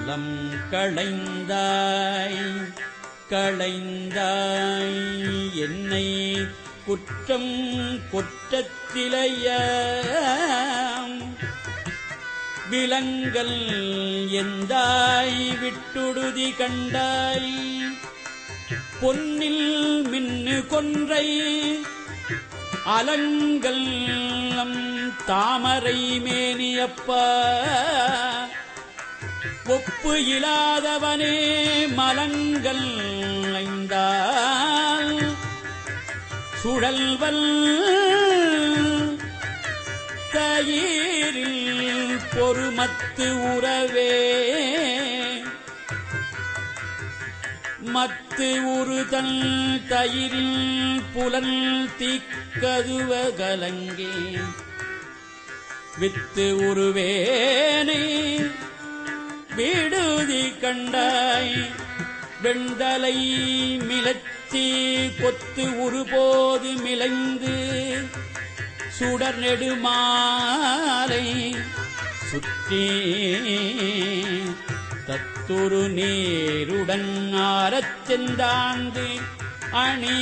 மலம் களைந்தாய் களைந்தாய் என்னை குற்றம் குற்றத்திலைய விலங்கல் எந்தாய் விட்டுடுதி கண்டாய் பொன்னில் மின்னு கொன்றை அலங்கல் தாமரை மேனியப்பா ஒப்பு இலாதவனே மலங்கள் ஐந்தால் சுழல்வல் தயிரில் பொறுமத்து உறவே மத்து உறுதல் தயிரில் புலன் தீக்கதுவ கலங்கே வித்து உருவேனை விடுதி கண்டாய் வெண்டலை மிளச்சி கொத்து உருபோது மிளைந்து சுடர் நெடுமாலை சுற்றி தத்துரு நீருடன் ஆரச் சென்றாந்து அணி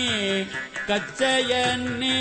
கச்சையன்னே